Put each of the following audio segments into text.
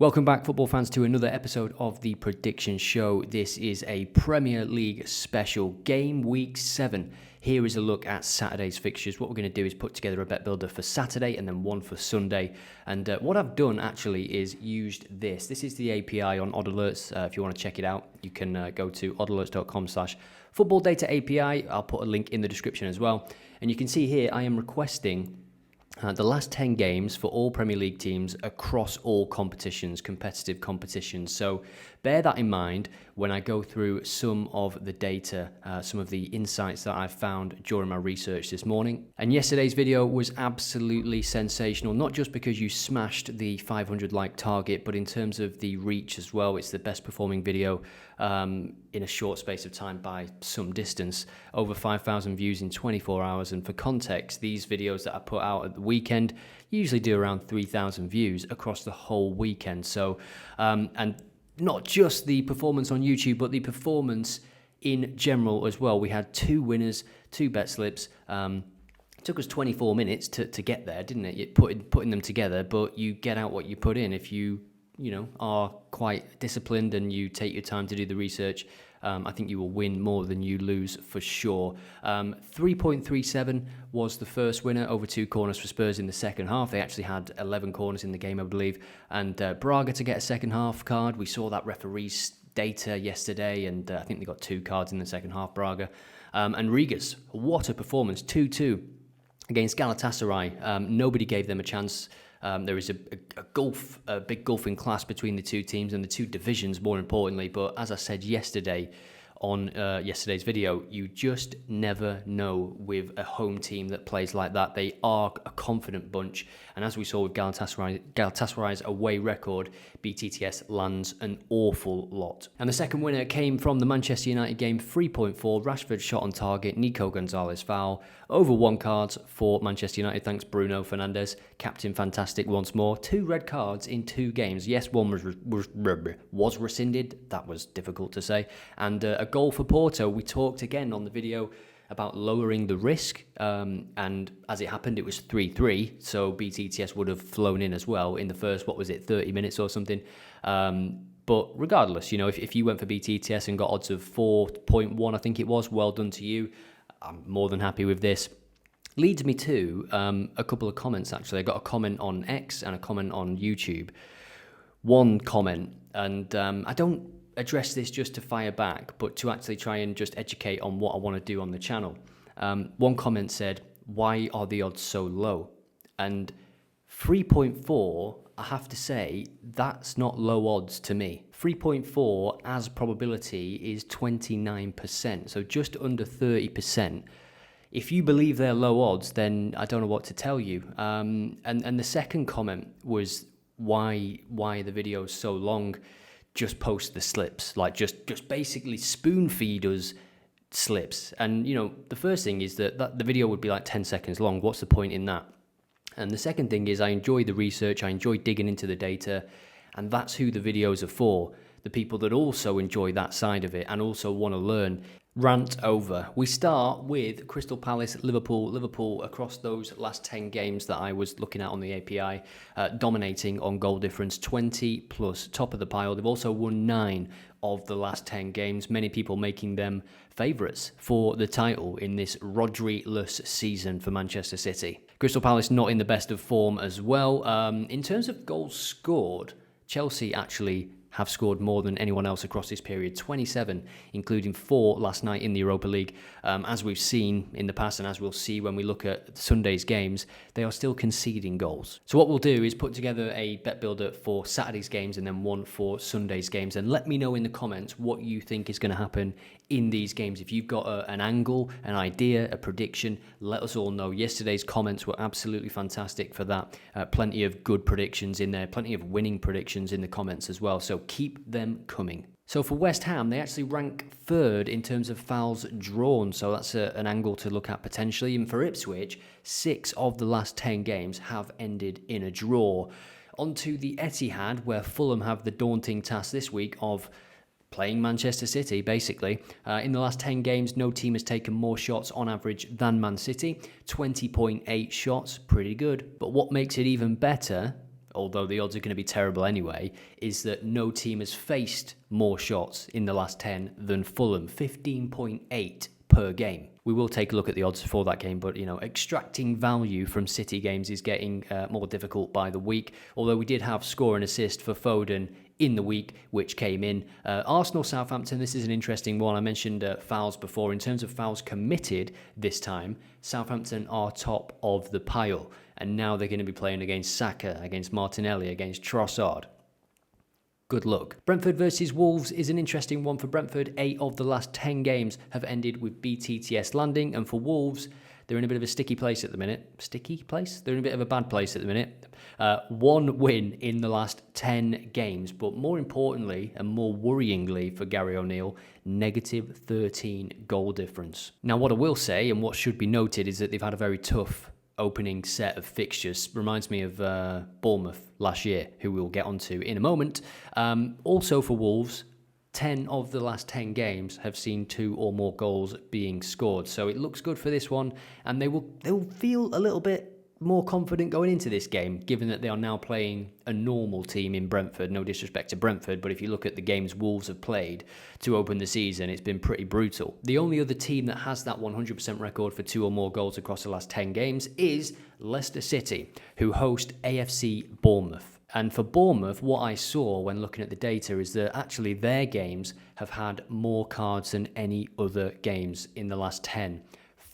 Welcome back, football fans, to another episode of the Prediction Show. This is a Premier League special, game week 7. Here is a look at Saturday's fixtures. What we're going to do is put together a bet builder for Saturday and then one for Sunday. And what I've done actually is used this. This is the API on OddAlerts. If you want to check it out, you can go to oddalerts.com/football data API. I'll put a link in the description as well. And you can see here I am requesting the last 10 games for all Premier League teams across all competitions, competitive competitions. So bear that in mind when I go through some of the data, some of the insights that I've found during my research this morning. And yesterday's video was absolutely sensational, not just because you smashed the 500 like target, but in terms of the reach as well. It's the best performing video in a short space of time by some distance, over 5,000 views in 24 hours. And for context, these videos that I put out at the weekend usually do around 3,000 views across the whole weekend. So, and not just the performance on YouTube, but the performance in general as well. We had 2 winners, 2 bet slips. It took us 24 minutes to get there, didn't it? Putting them together, but you get out what you put in if you are quite disciplined and you take your time to do the research. I think you will win more than you lose for sure. 3.37 was the first winner, over 2 corners for Spurs in the second half. They actually had 11 corners in the game, I believe. And Braga to get a second half card. We saw that referee's data yesterday, and I think they got 2 cards in the second half, Braga. And Riga's, what a performance, 2-2 against Galatasaray. Nobody gave them a chance. There is a big gulf in class between the 2 teams and the 2 divisions, more importantly. But as I said yesterday on yesterday's video, you just never know with a home team that plays like that. They are a confident bunch. And as we saw with Galatasaray's away record, BTTS lands an awful lot. And the second winner came from the Manchester United game, 3.4. Rashford shot on target, Nico Gonzalez foul. Over 1 card for Manchester United, thanks Bruno Fernandes. Captain fantastic once more. 2 red cards in 2 games. Yes, one was rescinded. That was difficult to say. And a goal for Porto. We talked again on the video about lowering the risk. And as it happened, it was 3-3. So BTTS would have flown in as well in the first, 30 minutes or something. But regardless, if you went for BTTS and got odds of 4.1, I think it was, well done to you. I'm more than happy with this. Leads me to a couple of comments, actually. I got a comment on X and a comment on YouTube. One comment, and I don't address this just to fire back, but to actually try and just educate on what I want to do on the channel. One comment said, why are the odds so low? And 3.4, I have to say, that's not low odds to me. 3.4 as probability is 29%, so just under 30%. If you believe they're low odds, then I don't know what to tell you. And the second comment was why the video is so long. Just post the slips, like just basically spoon feed us slips. And the first thing is that the video would be like 10 seconds long. What's the point in that? And the second thing is I enjoy the research, I enjoy digging into the data, and that's who the videos are for. The people that also enjoy that side of it and also want to learn. Rant over. We start with Crystal Palace, Liverpool across those last 10 games that I was looking at on the API, dominating on goal difference, 20 plus, top of the pile. They've also won 9 of the last 10 games, many people making them favourites for the title in this Rodri-less season for Manchester City. Crystal Palace not in the best of form as well. In terms of goals scored, Chelsea actually have scored more than anyone else across this period, 27, including 4 last night in the Europa League. As we've seen in the past and as we'll see when we look at Sunday's games, they are still conceding goals. So what we'll do is put together a bet builder for Saturday's games and then one for Sunday's games. And let me know in the comments what you think is going to happen in these games. If you've got an angle, an idea, a prediction, let us all know. Yesterday's comments were absolutely fantastic for that. Plenty of good predictions in there, plenty of winning predictions in the comments as well. So keep them coming. So for West Ham, they actually rank 3rd in terms of fouls drawn. So that's an angle to look at potentially. And for Ipswich, 6 of the last 10 games have ended in a draw. Onto the Etihad, where Fulham have the daunting task this week of playing Manchester City, basically. In the last 10 games, no team has taken more shots on average than Man City. 20.8 shots, pretty good. But what makes it even better although the odds are going to be terrible anyway, is that no team has faced more shots in the last 10 than Fulham, 15.8 per game. We will take a look at the odds for that game, but extracting value from City games is getting more difficult by the week, although we did have score and assist for Foden in the week, which came in. Arsenal, Southampton, this is an interesting one. I mentioned fouls before. In terms of fouls committed this time, Southampton are top of the pile, and now they're going to be playing against Saka, against Martinelli, against Trossard. Good luck. Brentford versus Wolves is an interesting one for Brentford. 8 of the last 10 games have ended with BTTS landing, and for Wolves, they're in a bit of a sticky place at the minute. Sticky place? They're in a bit of a bad place at the minute. 1 win in the last 10 games, but more importantly and more worryingly for Gary O'Neill, negative 13 goal difference. Now, what I will say and what should be noted is that they've had a very tough opening set of fixtures. Reminds me of Bournemouth last year, who we'll get onto in a moment. Also for Wolves, 10 of the last 10 games have seen 2 or more goals being scored. So it looks good for this one, and they'll feel a little bit more confident going into this game, given that they are now playing a normal team in Brentford. No disrespect to Brentford, but if you look at the games Wolves have played to open the season, it's been pretty brutal. The only other team that has that 100% record for 2 or more goals across the last 10 games is Leicester City, who host AFC Bournemouth. And for Bournemouth, what I saw when looking at the data is that actually their games have had more cards than any other games in the last 10.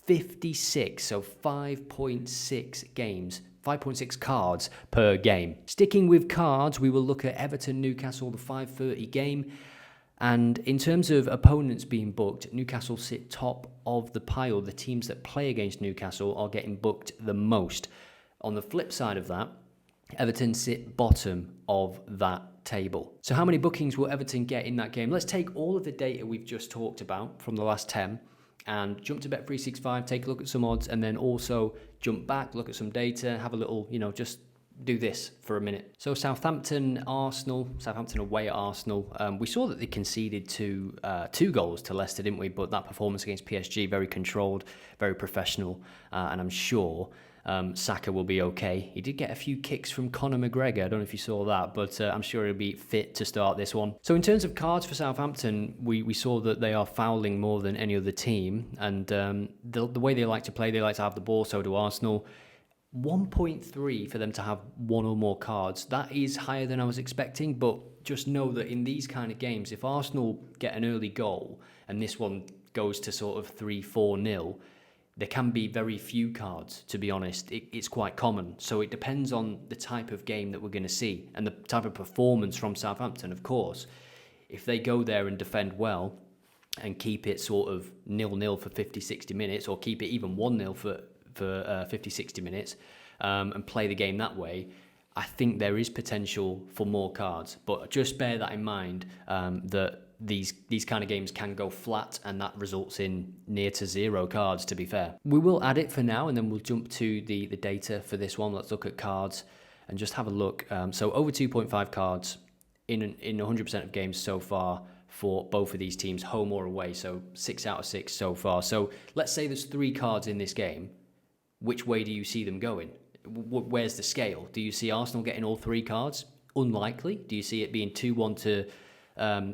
56, so 5.6 games, 5.6 cards per game. Sticking with cards, we will look at Everton-Newcastle, the 5:30 game. And in terms of opponents being booked, Newcastle sit top of the pile. The teams that play against Newcastle are getting booked the most. On the flip side of that, Everton sit bottom of that table. So how many bookings will Everton get in that game? Let's take all of the data we've just talked about from the last 10 and jump to Bet365, take a look at some odds, and then also jump back, look at some data, have a little, just do this for a minute. So Southampton away at Arsenal. We saw that they conceded 2 goals to Leicester, didn't we? But that performance against PSG, very controlled, very professional, and I'm sure Saka will be okay. He did get a few kicks from Conor McGregor. I don't know if you saw that, but I'm sure he'll be fit to start this one. So in terms of cards for Southampton, we saw that they are fouling more than any other team, and the way they like to play, they like to have the ball, so do Arsenal. 1.3 for them to have 1 or more cards. That is higher than I was expecting, but just know that in these kind of games, if Arsenal get an early goal and this one goes to sort of 3-4-0, there can be very few cards, to be honest. It's quite common. So it depends on the type of game that we're going to see and the type of performance from Southampton, of course. If they go there and defend well and keep it sort of 0-0 for 50-60 minutes, or keep it even 1-0 for 50-60 minutes, and play the game that way, I think there is potential for more cards. But just bear that in mind, that these kind of games can go flat, and that results in near to 0 cards, to be fair. We will add it for now, and then we'll jump to the data for this one. Let's look at cards and just have a look. So over 2.5 cards in 100% of games so far for both of these teams, home or away. So 6 out of 6 so far. So let's say there's 3 cards in this game. Which way do you see them going? Where's the scale? Do you see Arsenal getting all 3 cards? Unlikely. Do you see it being 2-1 to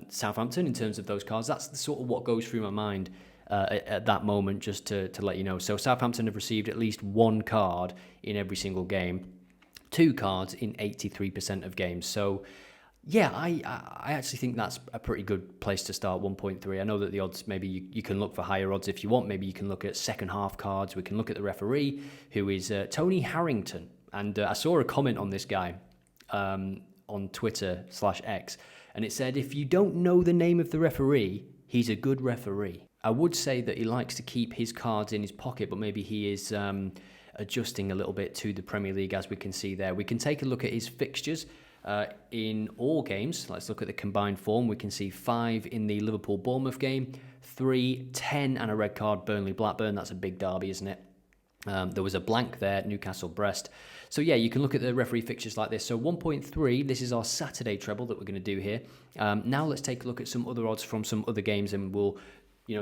Southampton in terms of those cards? That's the sort of what goes through my mind at that moment, just to let you know. So Southampton have received at least 1 card in every single game, 2 cards in 83% of games. So yeah, I actually think that's a pretty good place to start, 1.3. I know that the odds, maybe you can look for higher odds if you want. Maybe you can look at second half cards. We can look at the referee, who is Tony Harrington. And I saw a comment on this guy on Twitter/X, and it said, if you don't know the name of the referee, he's a good referee. I would say that he likes to keep his cards in his pocket, but maybe he is adjusting a little bit to the Premier League, as we can see there. We can take a look at his fixtures. In all games, let's look at the combined form. We can see 5 in the Liverpool-Bournemouth game, 3, 10 and a red card, Burnley-Blackburn. That's a big derby, isn't it? There was a blank there, Newcastle-Brest. So yeah, you can look at the referee fixtures like this. So 1.3, this is our Saturday treble that we're going to do here. Now let's take a look at some other odds from some other games, and we'll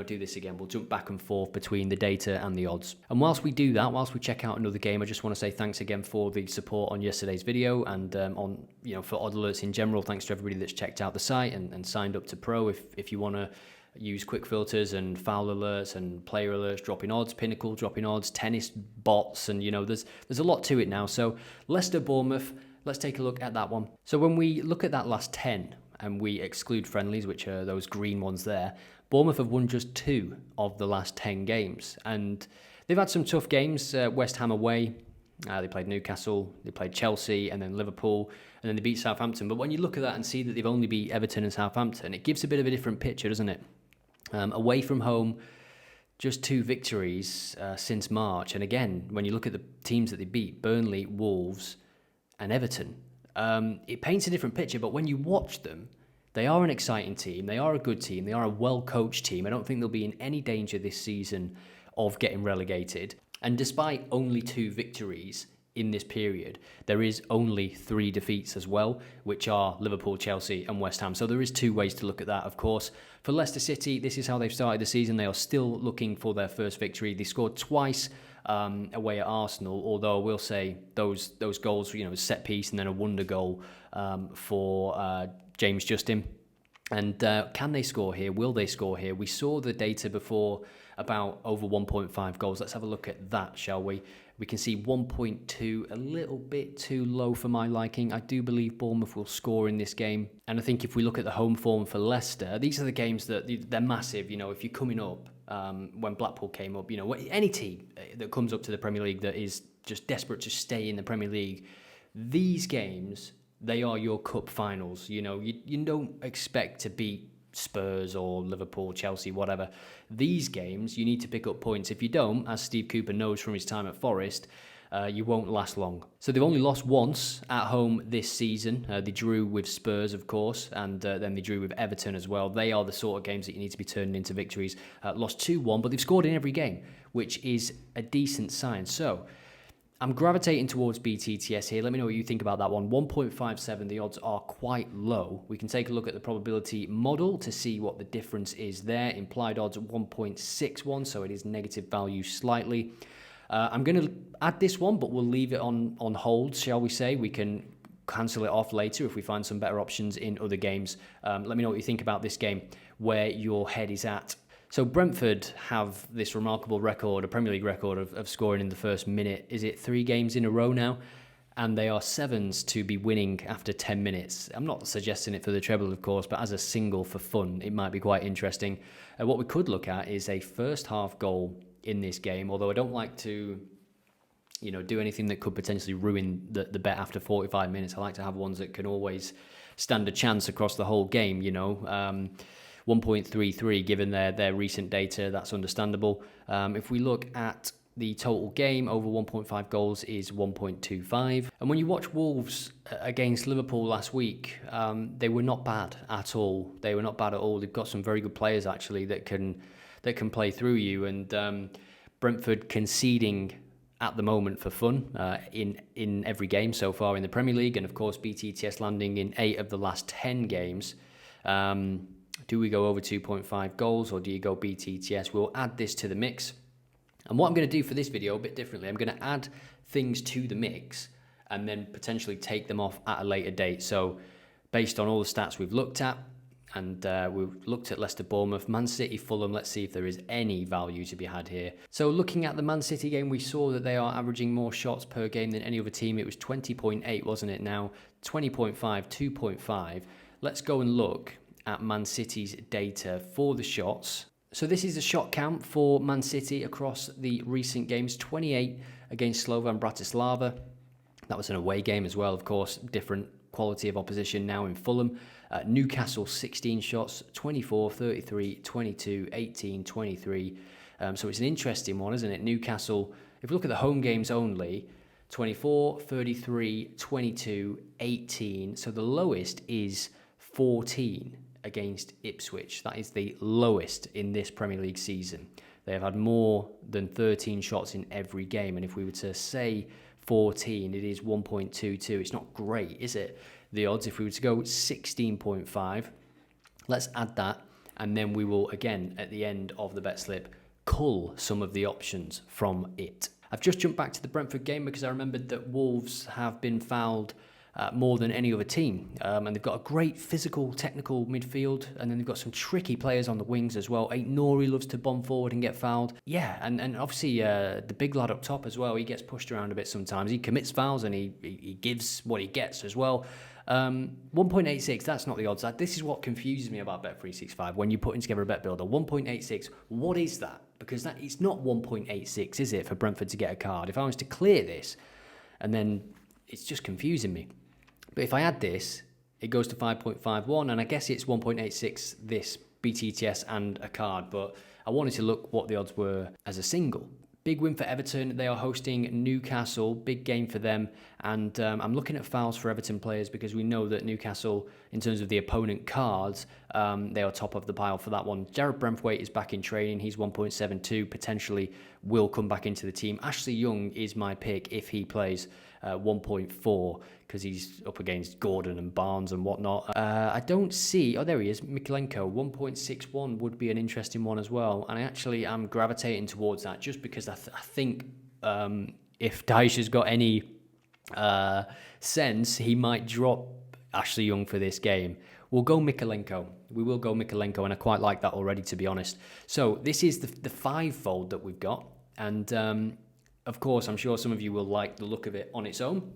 do this again. We'll jump back and forth between the data and the odds. And whilst we do that, whilst we check out another game, I just want to say thanks again for the support on yesterday's video and for Odd Alerts in general. Thanks to everybody that's checked out the site and signed up to Pro. If you want to use quick filters and foul alerts and player alerts, dropping odds, Pinnacle dropping odds, tennis bots, and there's a lot to it now. So Leicester Bournemouth, let's take a look at that one. So when we look at that last 10 and we exclude friendlies, which are those green ones there, Bournemouth have won just 2 of the last 10 games, and they've had some tough games. West Ham away, they played Newcastle, they played Chelsea, and then Liverpool, and then they beat Southampton. But when you look at that and see that they've only beat Everton and Southampton, it gives a bit of a different picture, doesn't it? Away from home, just 2 victories since March. And again, when you look at the teams that they beat, Burnley, Wolves, and Everton, it paints a different picture. But when you watch them, they are an exciting team. They are a good team. They are a well-coached team. I don't think they'll be in any danger this season of getting relegated. And despite only 2 victories in this period, there is only 3 defeats as well, which are Liverpool, Chelsea and West Ham. So there is 2 ways to look at that, of course. For Leicester City, this is how they've started the season. They are still looking for their first victory. They scored twice away at Arsenal, although I will say those goals, set piece and then a wonder goal for James Justin. And can they score here? Will they score here? We saw the data before about over 1.5 goals. Let's have a look at that, shall we? We can see 1.2, a little bit too low for my liking. I do believe Bournemouth will score in this game. And I think if we look at the home form for Leicester, these are the games that they're massive. If you're coming up, when Blackpool came up, any team that comes up to the Premier League that is just desperate to stay in the Premier League, these games, they are your cup finals. You don't expect to beat Spurs or Liverpool, Chelsea, whatever. These games, you need to pick up points. If you don't, as Steve Cooper knows from his time at Forest, you won't last long. So they've only lost once at home this season. They drew with Spurs, of course, and then they drew with Everton as well. They are the sort of games that you need to be turning into victories. Lost 2-1, but they've scored in every game, which is a decent sign. So I'm gravitating towards BTTS here. Let me know what you think about that one. 1.57, the odds are quite low. We can take a look at the probability model to see what the difference is there. Implied odds 1.61, so it is negative value slightly. I'm going to add this one, but we'll leave it on hold, shall we say. We can cancel it off later if we find some better options in other games. Let me know what you think about this game, where your head is at. So Brentford have this remarkable record, a Premier League record of scoring in the first minute. Is it 3 games in a row now? And they are 7s to be winning after 10 minutes. I'm not suggesting it for the treble, of course, but as a single for fun, it might be quite interesting. What we could look at is a first half goal in this game, although I don't like to do anything that could potentially ruin the bet after 45 minutes. I like to have ones that can always stand a chance across the whole game, 1.33 given their recent data, that's understandable. If we look at the total game, over 1.5 goals is 1.25. And when you watch Wolves against Liverpool last week, they were not bad at all. They've got some very good players actually that can play through you. And Brentford conceding at the moment for fun in every game so far in the Premier League, and of course BTTS landing in 8 of the last 10 games. Do we go over 2.5 goals or do you go BTTS? We'll add this to the mix. And what I'm going to do for this video a bit differently, I'm going to add things to the mix and then potentially take them off at a later date. So based on all the stats we've looked at, and we've looked at Leicester, Bournemouth, Man City, Fulham. Let's see if there is any value to be had here. So looking at the Man City game, we saw that they are averaging more shots per game than any other team. It was 20.8, wasn't it? Now 20.5, 2.5. Let's go and look at Man City's data for the shots. So this is the shot count for Man City across the recent games. 28 against Slovan Bratislava. That was an away game as well, of course. Different quality of opposition now in Fulham. Newcastle 16 shots, 24, 33, 22, 18, 23. So it's an interesting one, isn't it? Newcastle, if you look at the home games only, 24, 33, 22, 18. So the lowest is 14 against Ipswich. That is the lowest in this Premier League season. They have had more than 13 shots in every game. And if we were to say 14, it is 1.22. It's not great, is it? The odds, if we were to go 16.5, let's add that and then we will, again, at the end of the bet slip, cull some of the options from it. I've just jumped back to the Brentford game because I remembered that Wolves have been fouled more than any other team, and they've got a great physical, technical midfield, and then they've got some tricky players on the wings as well. Nori loves to bomb forward and get fouled. Yeah, and obviously the big lad up top as well, he gets pushed around a bit sometimes. He commits fouls and he gives what he gets as well. 1.86, that's not the odds. This is what confuses me about Bet365 when you're putting together a bet builder. 1.86, what is that? Because it's not 1.86, is it, for Brentford to get a card? If I was to clear this, and then it's just confusing me. But if I add this, it goes to 5.51, and I guess it's 1.86 this BTTS and a card, but I wanted to look what the odds were as a single. Big win for Everton. They are hosting Newcastle. Big game for them. And I'm looking at fouls for Everton players because we know that Newcastle, in terms of the opponent cards, they are top of the pile for that one. Jared Brentwaite is back in training. He's 1.72. Potentially will come back into the team. Ashley Young is my pick if he plays 1.4 because he's up against Gordon and Barnes and whatnot. I don't see... Oh, there he is. Mikolenko, 1.61 would be an interesting one as well. And I actually am gravitating towards that just because I think if Daesh has got any sense, he might drop Ashley Young for this game. We'll go Mikolenko. We will go Mikolenko, and I quite like that already, to be honest. So this is the fivefold that we've got. And of course, I'm sure some of you will like the look of it on its own.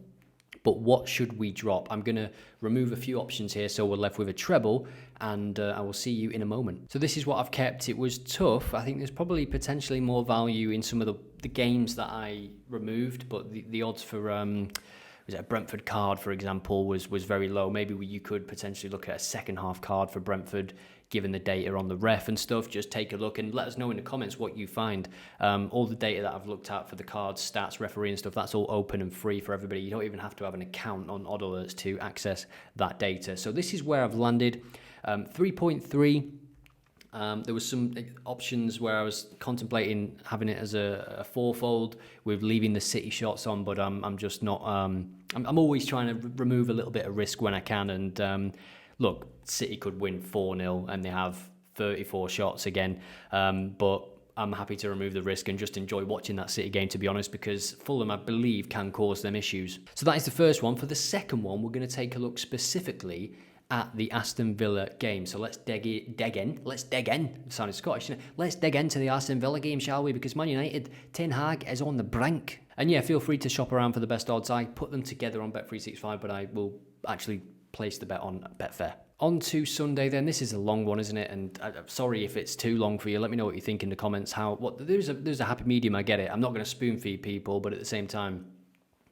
But what should we drop? I'm going to remove a few options here, so we're left with a treble, and I will see you in a moment. So this is what I've kept. It was tough. I think there's probably potentially more value in some of the games that I removed, but the odds for was it a Brentford card, for example, was very low. Maybe you could potentially look at a second half card for Brentford, given the data on the ref and stuff. Just take a look and let us know in the comments what you find. All the data that I've looked at for the cards, stats, referee and stuff, that's all open and free for everybody. You don't even have to have an account on OddAlerts to access that data. So this is where I've landed. 3.3. There was some options where I was contemplating having it as a fourfold with leaving the City shots on, but I'm just not. I'm always trying to remove a little bit of risk when I can. And look, City could win 4-0 and they have 34 shots again, but I'm happy to remove the risk and just enjoy watching that City game, to be honest, because Fulham, I believe, can cause them issues. So that is the first one. For the second one, we're going to take a look specifically at the Aston Villa game. So let's dig in. It sounded Scottish, didn't it? Let's dig into the Aston Villa game, shall we? Because Man United, Ten Hag is on the brink. And yeah, feel free to shop around for the best odds. I put them together on Bet365, but I will actually place the bet on Betfair. On to Sunday then. This is a long one, isn't it? And I'm sorry if it's too long for you. Let me know what you think in the comments. There's a happy medium, I get it. I'm not going to spoon feed people, but at the same time,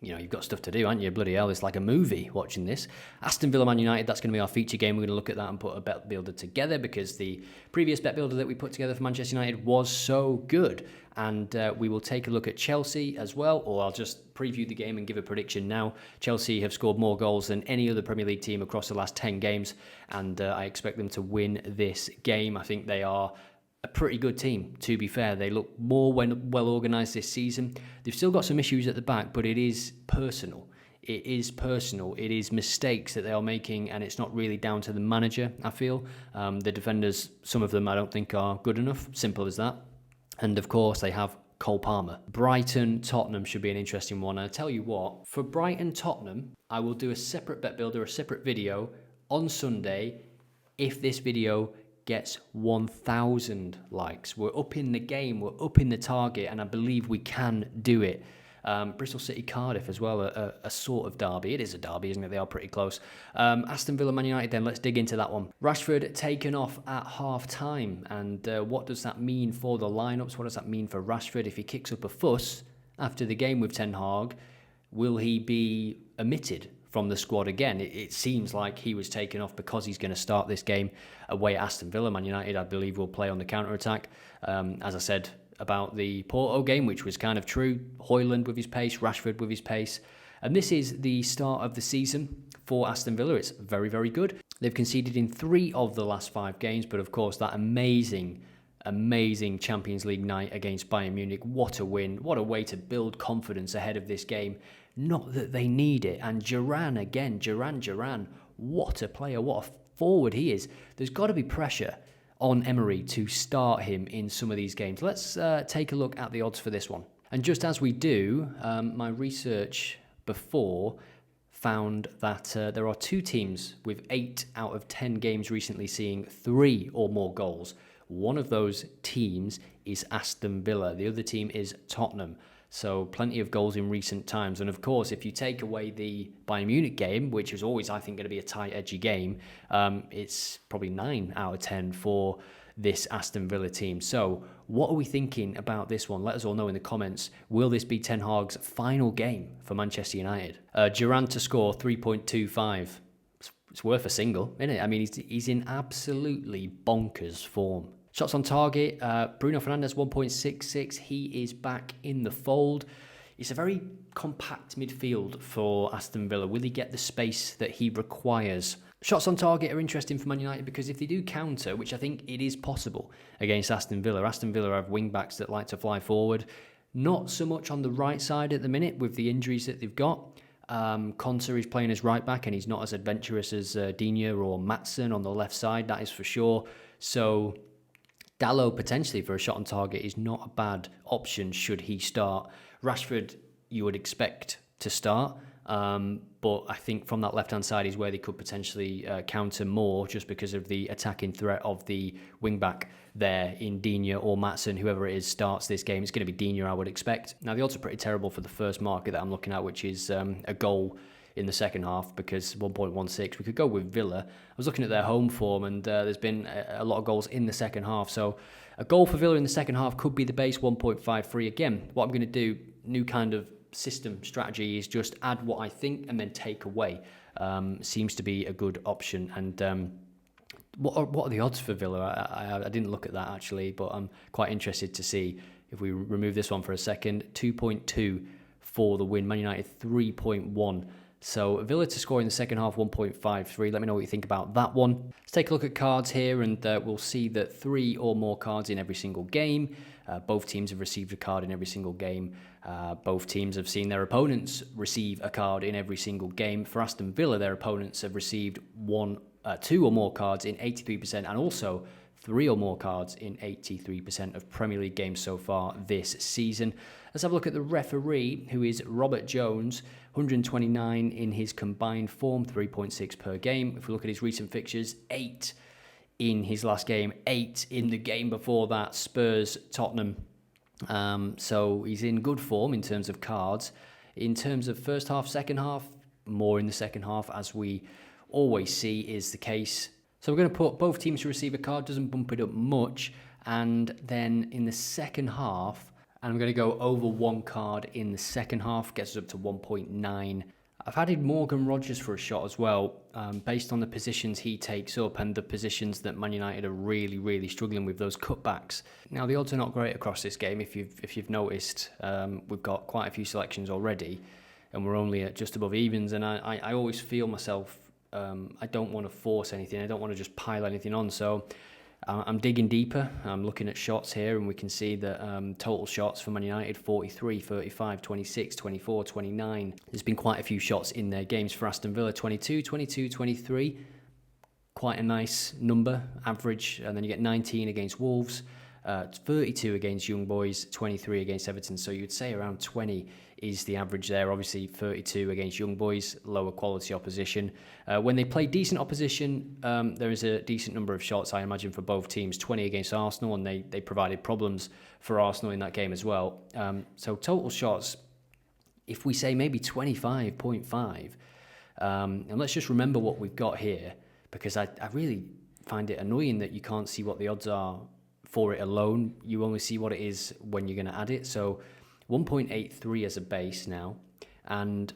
you know, you've got stuff to do, haven't you? Bloody hell, it's like a movie watching this. Aston Villa Man United, that's going to be our feature game. We're going to look at that and put a bet builder together because the previous bet builder that we put together for Manchester United was so good. And we will take a look at Chelsea as well, or I'll just preview the game and give a prediction now. Chelsea have scored more goals than any other Premier League team across the last 10 games, and I expect them to win this game. I think they are a pretty good team, to be fair. They look more well organised this season. They've still got some issues at the back, but it is personal. It is mistakes that they are making, and it's not really down to the manager, I feel. The defenders, some of them I don't think are good enough. Simple as that. And of course, they have Cole Palmer. Brighton, Tottenham should be an interesting one. And I tell you what, for Brighton, Tottenham, I will do a separate bet builder, a separate video on Sunday if this video gets 1,000 likes. We're up in the game, we're up in the target, and I believe we can do it. Bristol City, Cardiff as well, a sort of derby. It is a derby, isn't it? They are pretty close. Aston Villa, Man United then, let's dig into that one. Rashford taken off at half-time, and what does that mean for the lineups? What does that mean for Rashford? If he kicks up a fuss after the game with Ten Hag, will he be omitted from the squad again? It seems like he was taken off because he's going to start this game away at Aston Villa. Man United, I believe, will play on the counter-attack. As I said about the Porto game, which was kind of true. Højlund with his pace, Rashford with his pace. And this is the start of the season for Aston Villa. It's very, very good. They've conceded in 3 of the last 5 games, but of course that amazing Champions League night against Bayern Munich. What a win. What a way to build confidence ahead of this game. Not that they need it. And Duran again, Duran, what a player, what a forward he is. There's got to be pressure on Emery to start him in some of these games. Let's take a look at the odds for this one. And just as we do, my research before found that there are 2 teams with 8 out of 10 games recently seeing 3 or more goals. One of those teams is Aston Villa. The other team is Tottenham. So plenty of goals in recent times. And of course, if you take away the Bayern Munich game, which is always, I think, going to be a tight, edgy game, it's probably 9 out of 10 for this Aston Villa team. So what are we thinking about this one? Let us all know in the comments. Will this be Ten Hag's final game for Manchester United? Duran to score 3.25. It's worth a single, isn't it? I mean, he's in absolutely bonkers form. Shots on target, Bruno Fernandes 1.66. He is back in the fold. It's a very compact midfield for Aston Villa. Will he get the space that he requires? Shots on target are interesting for Man United because if they do counter, which I think it is possible against Aston Villa have wing-backs that like to fly forward. Not so much on the right side at the minute with the injuries that they've got. Konsa is playing as right-back and he's not as adventurous as Digne or Maatsen on the left side, that is for sure. So Dalot potentially for a shot on target is not a bad option should he start. Rashford you would expect to start, but I think from that left-hand side is where they could potentially counter more just because of the attacking threat of the wing-back there in Digne or Maatsen, whoever it is starts this game. It's going to be Digne, I would expect. Now, the odds are pretty terrible for the first market that I'm looking at, which is a goal in the second half because 1.16. We could go with Villa. I was looking at their home form and there's been a lot of goals in the second half. So a goal for Villa in the second half could be the base 1.53. Again, what I'm going to do, new kind of system strategy, is just add what I think and then take away. Seems to be a good option. And what are the odds for Villa? I didn't look at that actually, but I'm quite interested to see if we remove this one for a second. 2.2 for the win. Man United 3.1. So Villa to score in the second half 1.53. Let me know what you think about that one. Let's take a look at cards here and we'll see that 3 or more cards in every single game. Both teams have received a card in every single game. Both teams have seen their opponents receive a card in every single game. For Aston Villa, their opponents have received 2 or more cards in 83% and also 3 or more cards in 83% of Premier League games so far this season. Let's have a look at the referee, who is Robert Jones, 129 in his combined form, 3.6 per game. If we look at his recent fixtures, 8 in his last game, 8 in the game before that, Spurs, Tottenham. So he's in good form in terms of cards. In terms of first half, second half, more in the second half, as we always see is the case. So we're going to put both teams to receive a card, doesn't bump it up much. And then in the second half, and I'm going to go over 1 card in the second half, gets us up to 1.9. I've added Morgan Rogers for a shot as well, based on the positions he takes up and the positions that Man United are really, really struggling with, those cutbacks. Now, the odds are not great across this game. If you've noticed, we've got quite a few selections already, and we're only at just above evens. And I always feel myself, I don't want to force anything. I don't want to just pile anything on. So I'm digging deeper. I'm looking at shots here, and we can see that total shots for Man United, 43, 35, 26, 24, 29. There's been quite a few shots in their games. For Aston Villa, 22, 22, 23. Quite a nice number, average. And then you get 19 against Wolves, 32 against Young Boys, 23 against Everton. So you'd say around 20 is the average there. Obviously 32 against Young Boys, lower quality opposition. When they play decent opposition, there is a decent number of shots, I imagine, for both teams. 20 against Arsenal, and they provided problems for Arsenal in that game as well. So total shots, if we say maybe 25.5, and let's just remember what we've got here, because I really find it annoying that you can't see what the odds are for it alone. You only see what it is when you're going to add it. So 1.83 as a base now, and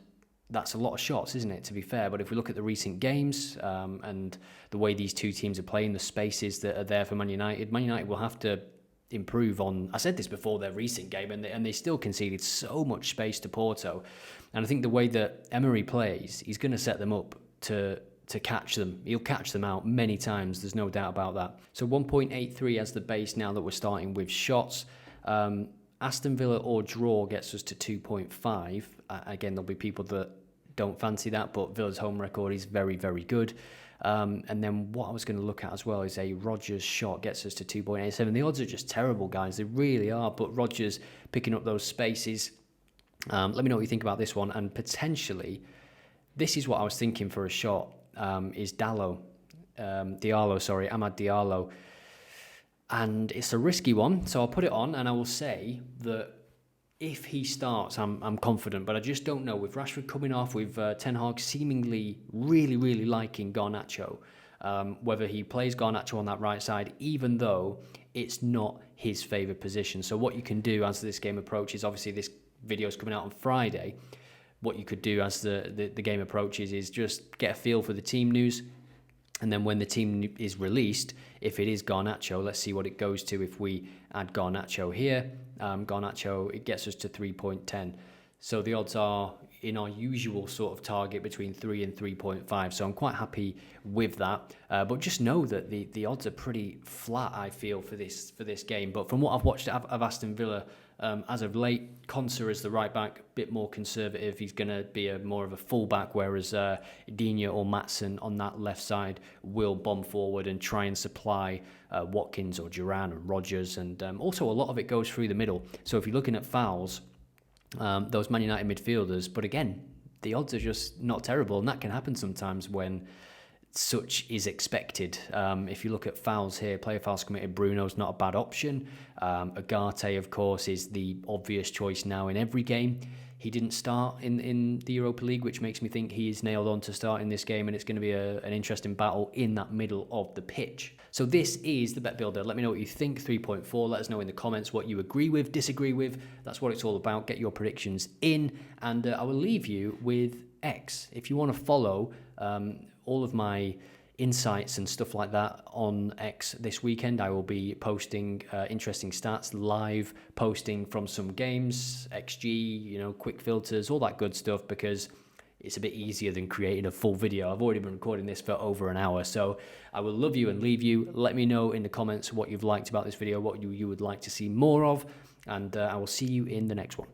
that's a lot of shots, isn't it, to be fair? But if we look at the recent games and the way these two teams are playing, the spaces that are there for Man United will have to improve on. I said this before their recent game, and they still conceded so much space to Porto. And I think the way that Emery plays, he's going to set them up to catch them. He'll catch them out many times, there's no doubt about that. So 1.83 as the base now that we're starting with shots. Aston Villa or draw gets us to 2.5. Again, there'll be people that don't fancy that, but Villa's home record is very, very good. And then what I was going to look at as well is a Rodgers shot gets us to 2.87. The odds are just terrible, guys. They really are. But Rodgers picking up those spaces. Let me know what you think about this one. And potentially, this is what I was thinking for a shot, is Amad Diallo. And it's a risky one, so I'll put it on, and I will say that if he starts, I'm confident, but I just don't know. With Rashford coming off, with Ten Hag seemingly really liking Garnacho, whether he plays Garnacho on that right side, even though it's not his favourite position. So what you can do as this game approaches, obviously this video is coming out on Friday, what you could do as the game approaches is just get a feel for the team news. And then when the team is released, if it is Garnacho, let's see what it goes to if we add Garnacho here. Garnacho, it gets us to 3.10. So the odds are in our usual sort of target between 3 and 3.5. So I'm quite happy with that. But just know that the odds are pretty flat, I feel, for this game. But from what I've watched of Aston Villa, as of late, Konsa is the right back, a bit more conservative. He's going to be more of a full back, whereas Digne or Maatsen on that left side will bomb forward and try and supply Watkins or Duran or Rodgers. And also a lot of it goes through the middle. So if you're looking at fouls, those Man United midfielders, but again, the odds are just not terrible, and that can happen sometimes when such is expected. If you look at fouls here, player fouls committed, Bruno's not a bad option. Agate, of course, is the obvious choice now in every game. He didn't start in the Europa League, which makes me think he is nailed on to start in this game, and it's going to be an interesting battle in that middle of the pitch. So this is the Bet Builder. Let me know what you think. 3.4. Let us know in the comments what you agree with, disagree with. That's what it's all about. Get your predictions in, and I will leave you with X. If you want to follow all of my insights and stuff like that on X this weekend, I will be posting interesting stats, live posting from some games, XG, quick filters, all that good stuff, because it's a bit easier than creating a full video. I've already been recording this for over an hour, so I will love you and leave you. Let me know in the comments what you've liked about this video, what you would like to see more of, and I will see you in the next one.